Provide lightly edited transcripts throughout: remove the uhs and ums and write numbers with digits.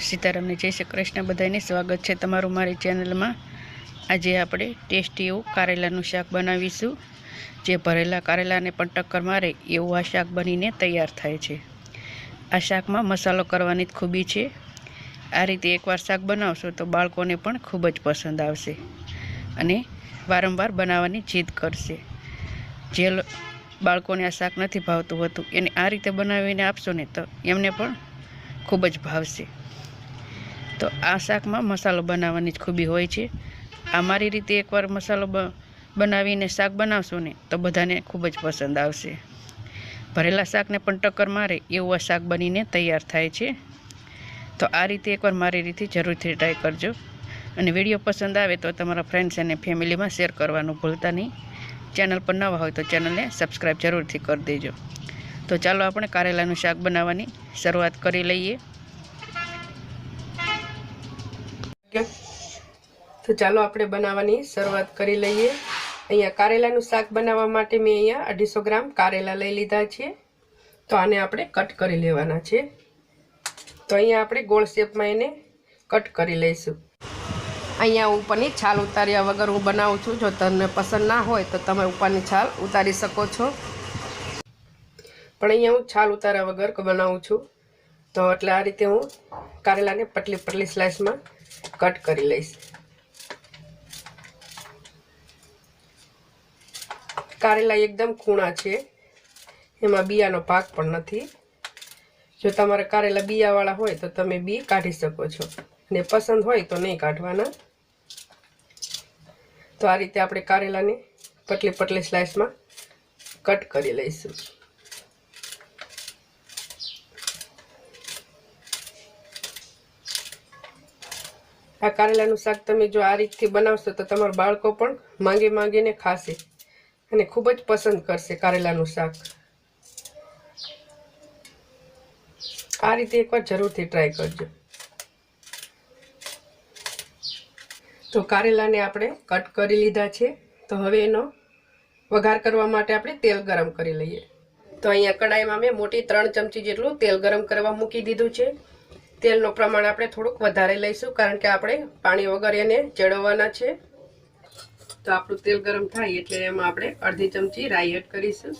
सीतारामने जय श्री कृष्ण बधाने स्वागत है तमारू मारी चेनल में। आज आपणे टेस्टी एवं कारेलानुं शाक बनावीशुं। जे भरेला कारेलाने पण टक्कर मारे एवुं आ शाक बनीने तैयार थाय छे। आ शाकमां मसालो करवानी ज खूबी छे। आ रीते एकवार शाक बनावशो तो बाळकोने पण खूब ज पसंद आवशे अने वारंवार बनाववानी जीद करशे। जे बाळकोने आ शाक नथी भावतुं होतुं एने आ रीते बनावीने आपशो ने तो एमने पण खूब ज भावशे। तो आ शाक में मसालो बनाववानी ज खूबी होय छे। आ मारी रीते एकवार मसालो बनावीने शाक बनावशो ने तो बधाने खूब ज पसंद आवशे। भरेला शाक ने पण टक्कर मारे एवुं आ शाक बनीने तैयार थाय छे। तो आ रीते एकवार मारी रीते जरूरथी ट्राय करजो अने विडियो पसंद आवे तो तमारा फ्रेंड्स अने फेमिली में शेर करवानुं भूलता नहीं। चेनल पर नवा होय तो चेनल ने सब्सक्राइब जरूरथी कर देजो। तो चालो आपणे कारेलानुं शाक बनाववानी शरूआत करी लईए। तो चालो आपणे बनाववानी शरूआत करी लईए। अहींया कारेलानुं शाक बनाववा माटे मैं अहींया 250 ग्राम कारेला लई लीधा छे। तो आने आपणे कट करी लेवाना छे। तो अहींया आपणे गोल शेपमां एने कट करी लईशुं। अहींया उपरनी छाल उतार्या वगर हूँ बनावुं छुं। जो तमने पसंद ना होय तो तमे उपरनी छाल उतारी शको छो, पण अहींया हूँ छाल उतार्या वगर बनावुं छुं। तो एटले आ रीते हूँ कारेलाने पतली पतली स्लाइस में कट करी लईश। कारेला एकदम कूणा छे, एमां बीयानो भाग पण नथी। जो तमारे कारेला बीयावाळा होय तो तमे बी काढी शको छो ने पसंद होय तो नहीं काढवाना। तो आ रीते आपणे कारेलाने पतली पतली स्लाइस में कट करी लईशुं। आ कारेलानुं शाक तमे जो आ रीतथी बनावशो तो तमारा बाळको पण मांगी मांगीने खाशे अने खूब ज पसंद करशे कारेलानुं शाक। आ रीते एकवार जरूरथी ट्राय करजो। तो कारेलाने आपणे कट करी लीधा छे। तो हवे एनो वघार करवा माटे आपणे तेल गरम करी लईए। तो अहींया कढ़ाईमां मैं मोटी 3 चमची जेटલું तेल गरम करवा मूकी दीधुं छे। तेलनुं प्रमाण आपणे थोडुंक वधारे लईशुं कारण के आपणे पाणी वगर एने चड़ववाना छे। तो आपणुं तेल गरम थाय एटले एमां आपणे अर्धी चमची राई एड करीशुं।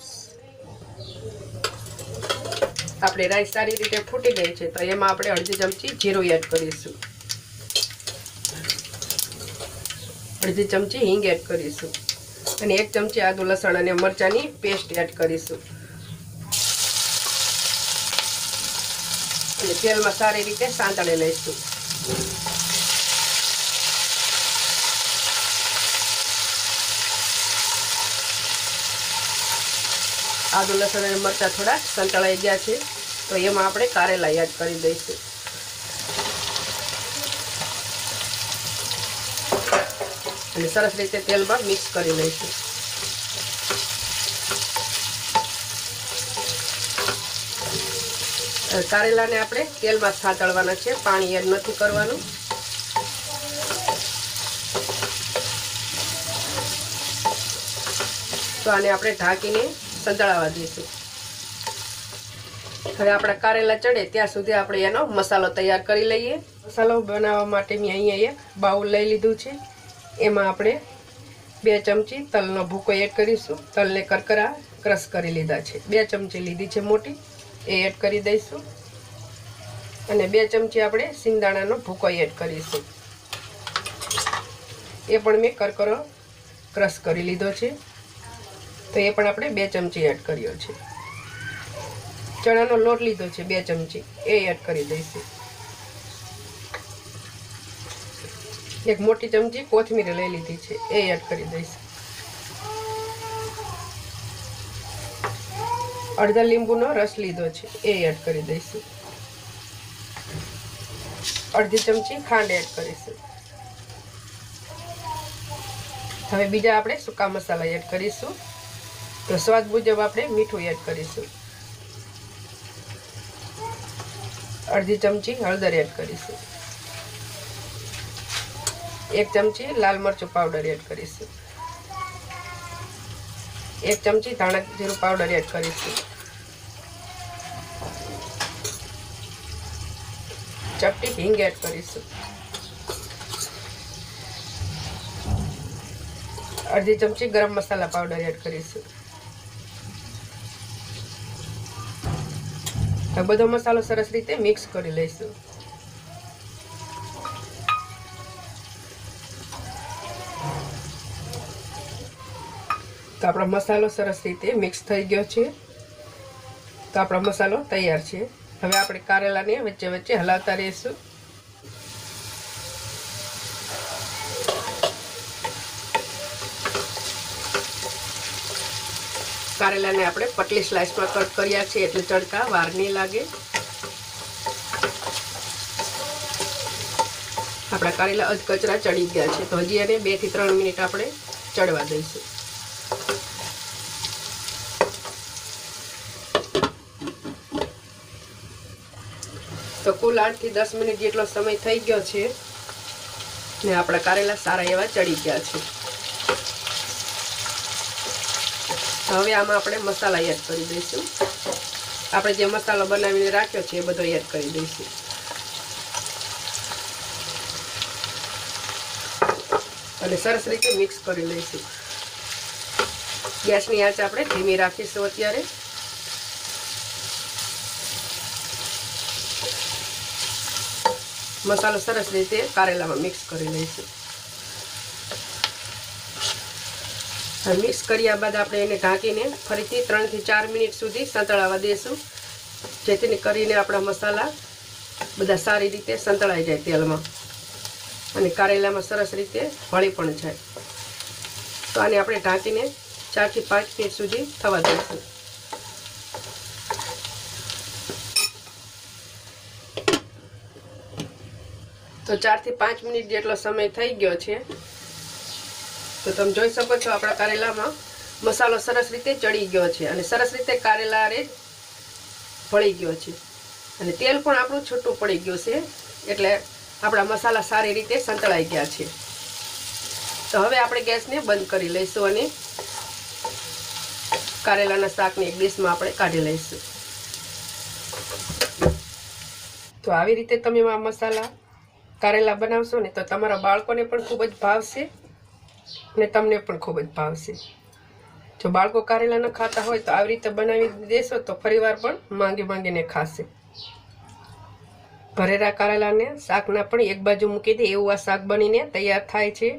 आपणे राई सारी रीते फूटी गई छे तो एमां आपणे अर्धी चमची जीरुं एड करीशुं। अर्धी चमची हींग एड करीशुं अने 1 चमची आदु लसण अने मरचानी पेस्ट एड करीशुं। अने तेलमां सारी रीते सांतળી लईशुं। आदु लसण अने मरचा थोड़ा संतळाई गया छे तो एमां आपणे कारेला एड करी दईशुं। अने सरस रीते तेलमां मिक्स करी लईशुं। कारेलाने आपणे तेलमां सांतळवाना छे, पाणी एड नथी करवानुं। तो आने आपणे ढांकीने संतळावा दईशुं। हवे आपणा कारेला चढ़े त्यां सुधी आपणे एनो मसालो तैयार करी लईए। मसालो बनाववा माटे मैं अहींया एक बाउल लई लीधुं छे। एमां आपणे 2 चमची तलनो भूको एड करीशुं। तलने करकरा क्रश करी लीधा छे। 2 चमची लीधी छे मोटी ए एड करी दईशुं अने 2 चमची आपणे सिंगदाणानो भूको एड करीशुं। ए पण मैं करकरो क्रश करी लीधो छे तो ए पण आपणे 2 चमची एड कर्यो छे। चणानो लोट लीधो छे 2 चमची ए एड करी दईशुं। एक मोटी चमची कोथमीर लई लीधी छे ए एड करी दईशुं। अर्धा લીંબુનો रस लीधो छे ए एड करी दईशुं। अर्धी चमची खांड एड करीशुं। हवे बीजा आपणे सूका मसाला एड करीशुं। तो स्वाद मुजब आपणे मीठुं एड करीशुं। अर्धी चमची हळदर एड करीशुं। 1 चमची लाल मरचुं पाउडर एड करीशुं। 1 चमची धाणा जीरुं पाउडर एड करीशुं। ચપટી હિંગ એડ કરીશું, અડધી ચમચી ગરમ મસાલા પાવડર એડ કરીશું. આ બધો મસાલો સરસ રીતે મિક્સ કરી લઈશું. તો આપણો મસાલો સરસ રીતે મિક્સ થઈ ગયો છે. તો આપણો મસાલો તૈયાર છે. હવે આપણે કારેલાને વચ્ચે વચ્ચે હલાવતા રહીશું. કારેલાને આપણે પતલી સ્લાઇસમાં કટ કર્યા છે એટલે ચડતા વાર નહીં લાગે. આપણા કારેલા અધકચરા ચડી ગયા છે, તો હજી એને 2 થી 3 મિનિટ આપણે ચડવા દઈશું. તો કુલ 8 થી 10 મિનિટ જેટલો સમય થઈ ગયો છે ને આપણા કારેલા સારા એવા ચડી ગયા છે. હવે આમાં આપણે મસાલા એડ કરી દઈશું. આપણે જે મસાલો બનાવીને રાખ્યો છે એ બધો એડ કરી દઈશું. અને સરસ રીતે મિક્સ કરી લઈશું. ગેસની આંચ આપણે ધીમી રાખીશું અત્યારે. મસાલો સરસ રીતે કારેલામાં મિક્સ કરી લઈશું. મિક્સ કર્યા બાદ આપણે એને ઢાંકીને ફરીથી 3 થી 4 મિનિટ સુધી સંતળાવા દઈશું, જેથી કરીને આપણા મસાલા બધા સારી રીતે સંતળાઈ જાય તેલમાં અને કારેલામાં સરસ રીતે ભળી પણ જાય. તો આને આપણે ઢાંકીને 4 થી 5 મિનિટ સુધી થવા દઈશું. તો 4 થી 5 મિનિટ જેટલો સમય થઈ ગયો છે. તો તમે જોઈ શકો છો આપણા કારેલામાં મસાલો સરસ રીતે ચડી ગયો છે અને સરસ રીતે કારેલા રે ભળી ગયો છે અને તેલ પણ આપણું છૂટું પડી ગયું છે, એટલે આપણા મસાલા સારી રીતે સંતળાઈ ગયા છે. તો હવે આપણે ગેસને બંધ કરી લઈશું અને કારેલાના શાકને એક ડીશમાં આપણે કાઢી લઈશું. તો આવી રીતે તમે આ મસાલા કારેલા બનાવશો ને તો તમારા બાળકોને પણ ખૂબ જ ભાવશે અને તમને પણ ખૂબ જ ભાવશે. જો બાળકો કારેલા ન ખાતા હોય તો આવી રીતે બનાવી દેશો તો ફરીવાર પણ માંગીને ખાશે. ભરેલા કારેલાને શાકના પણ એક બાજુ મૂકી દે એવું આ શાક બનીને તૈયાર થાય છે.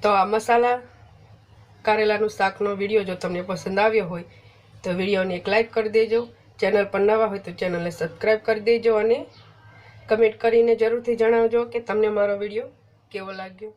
તો આ મસાલા કારેલાનું શાકનો વિડીયો જો તમને પસંદ આવ્યો હોય તો વિડીયોને એક લાઈક કરી દેજો. ચેનલ પર નવા હોય તો ચેનલને સબસ્ક્રાઈબ કરી દેજો અને કમેન્ટ કરીને જરૂરથી જણાવજો કે તમને મારો વિડીયો કેવો લાગ્યો.